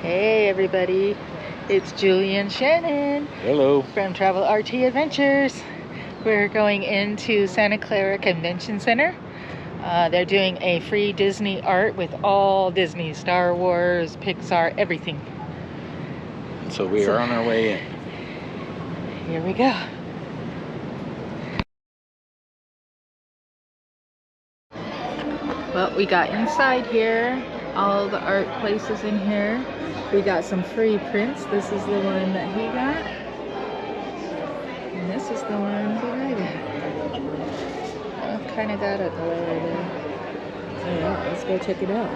Hey everybody, it's Julie and Shannon. Hello. From Travel RT Adventures. We're going into Santa Clara Convention Center. They're doing a free Disney art with all Disney, Star Wars, Pixar, everything. So we are on our way in. Here we go. Well, we got inside here, all the art places in here. We got some free prints. This is the one that he got. And this is the one that I got. I've kind of got a glare there. So yeah, let's go check it out.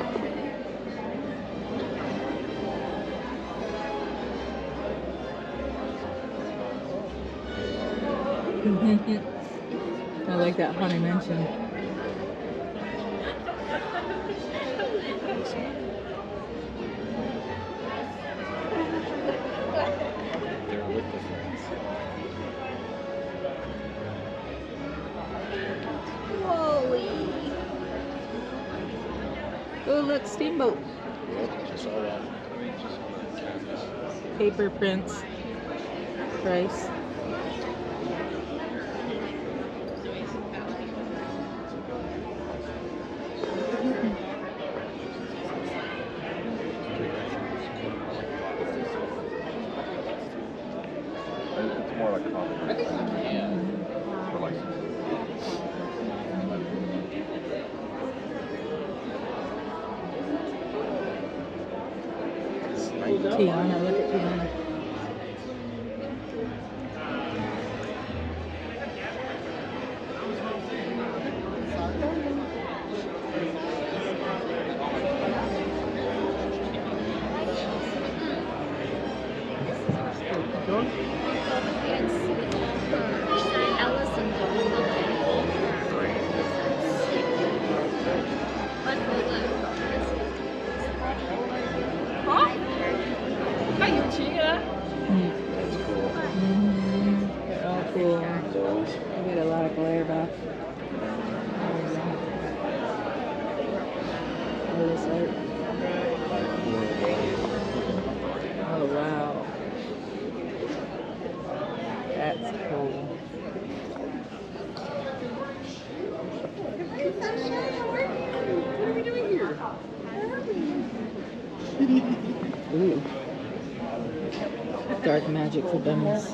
I like that Haunted Mansion. They're with the friends. Whoa! Oh look, Steamboat. Just all that. Paper prints. Price. It's more like a coffee. Yeah. For license. Tiana, look at Tiana. That's cool. They're all cool. I get a lot of glare back. All this art. Oh wow. That's cool. What are we doing here? Ooh. Dark magic for dummies.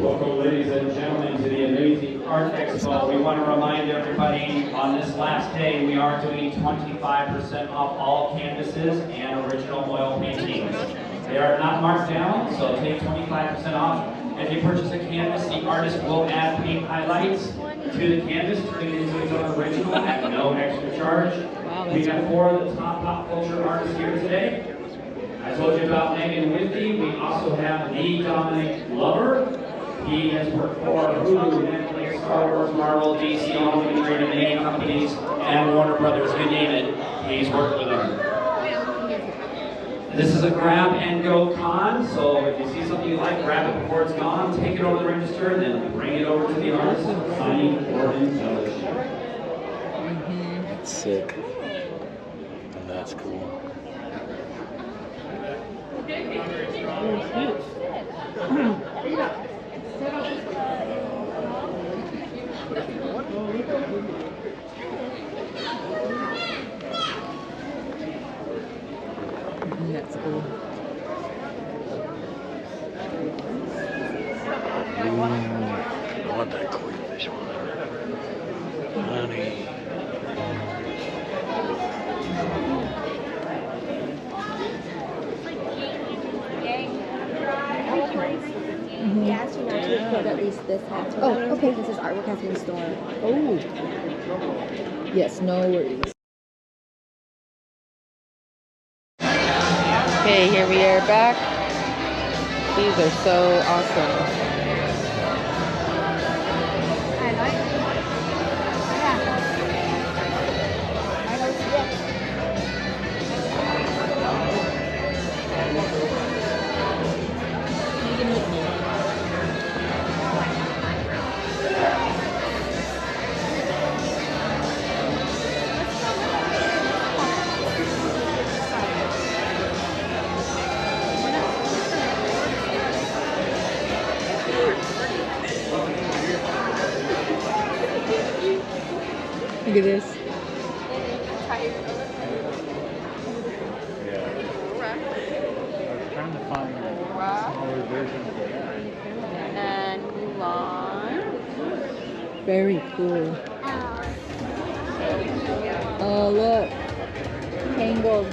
Welcome, ladies and gentlemen, to the amazing Art Expo. We want to remind everybody on this last day we are doing 25% off all canvases and original oil paintings. They are not marked down, so take 25% off. If you purchase a canvas, the artist will add paint highlights to the canvas, turning it into its own original at no extra charge. We have 4 of the top pop culture artists here today. I told you about Megan Whitney. We also have the Dominic Lover. He has worked for Hulu, Netflix, Star Wars, Marvel, DC, all the major animated companies, and Warner Brothers, you name it, he's worked with them. This is a grab and go con, so if you see something you like, grab it before it's gone, take it over the register, and then bring it over to the artist, signing or embellishing. That's sick. And that's cool. That's cool. I want that koi fish one. Honey. He asked you not to put at least this hat. Oh, okay. This is artwork has been stored. Oh. Yes, no worries. Okay, here we are back. These are so awesome. Look at this. Yeah. I was trying to find a smaller version of that. And Mulan. Very cool. Oh, look. Tangled.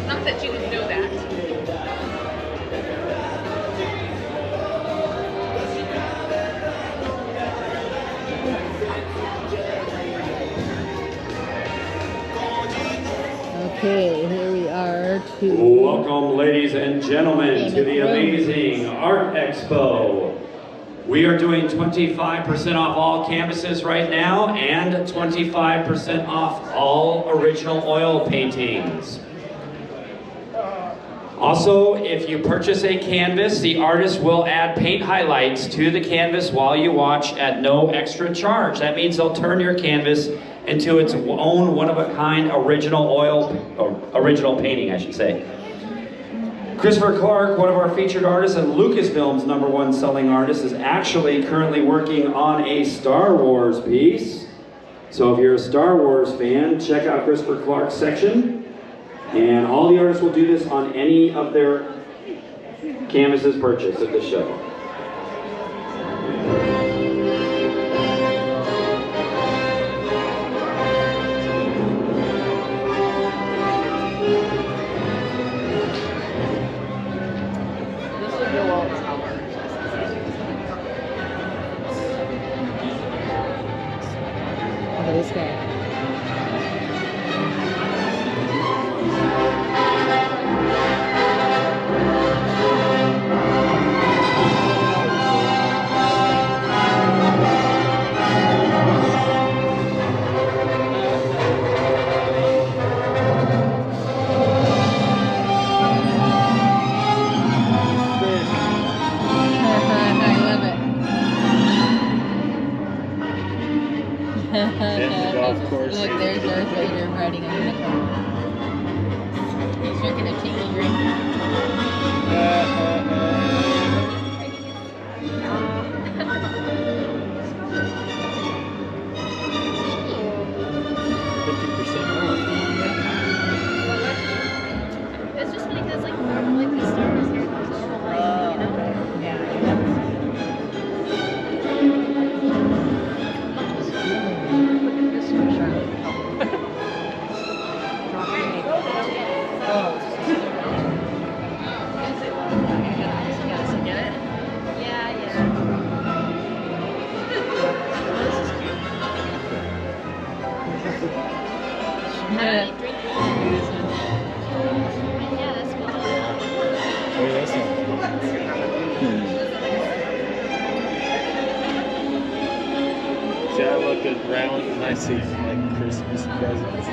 Not that you would know that. Okay, here we are to... Welcome, ladies and gentlemen, to the amazing Art Expo. We are doing 25% off all canvases right now and 25% off all original oil paintings. Also, if you purchase a canvas, the artist will add paint highlights to the canvas while you watch at no extra charge. That means they'll turn your canvas into its own one-of-a-kind original painting, I should say. Christopher Clark, one of our featured artists and Lucasfilm's #1 selling artist, is actually currently working on a Star Wars piece. So if you're a Star Wars fan, check out Christopher Clark's section. And all the artists will do this on any of their canvases purchased at the show. Look at this guy. the golf course. Look, there's Darth Vader riding a unicorn. He's drinking a tiki drink. 50% off. It's just funny because like the Star Wars here, you know? Oh, yeah, that's not See, I look around and I see like Christmas presents.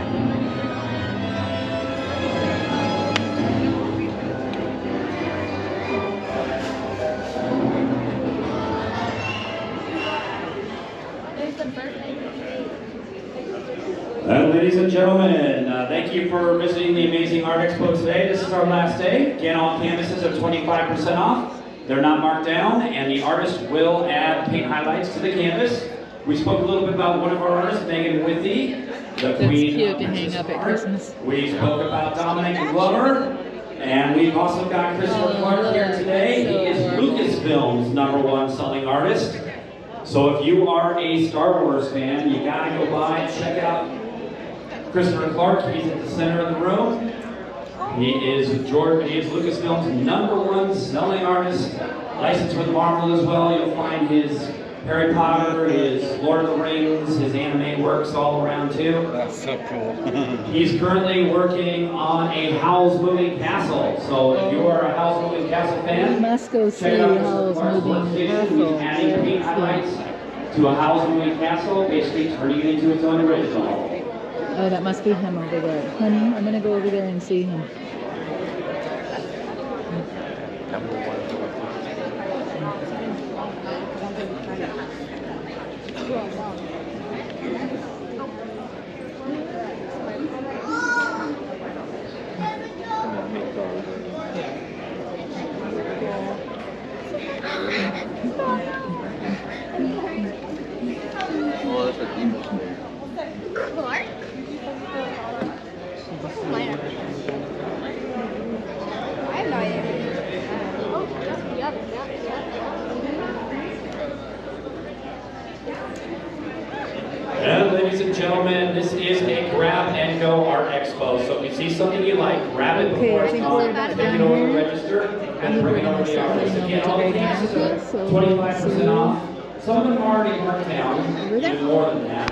Ladies and gentlemen, thank you for visiting the Amazing Art Expo today. This is our last day. Again, all canvases are 25% off. They're not marked down, and the artist will add paint highlights to the canvas. We spoke a little bit about one of our artists, Megan Withy, the queen cute of to hang up at Christmas. We spoke about Dominic Glover, and we've also got Christopher Clark here today. He is Lucasfilm's #1 selling artist. So if you are a Star Wars fan, you gotta go by and check out Christopher Clark. He's at the center of the room. He is Lucasfilm's #1 selling artist, licensed with Marvel as well. You'll find his Harry Potter, his Lord of the Rings, his anime works all around too. That's so cool. He's currently working on a Howl's Moving Castle. So if you are a Howl's Moving Castle fan, We must go see check out Howl's Howl's Moving Castle. He's adding paint highlights to a Howl's Moving Castle, basically turning it into its own original. Oh, that must be him over there. Honey, I'm gonna go over there and see him. Oh, that's a demon slayer. Clark? Minor. I have no idea. Oh, yep. And ladies and gentlemen, this is a grab and go art expo. So if you see something you like, grab it before it's gone, take it over to the register, and bring it over to the office. Again, all the passes are 25% off. Some of them are already marked down, even more than that.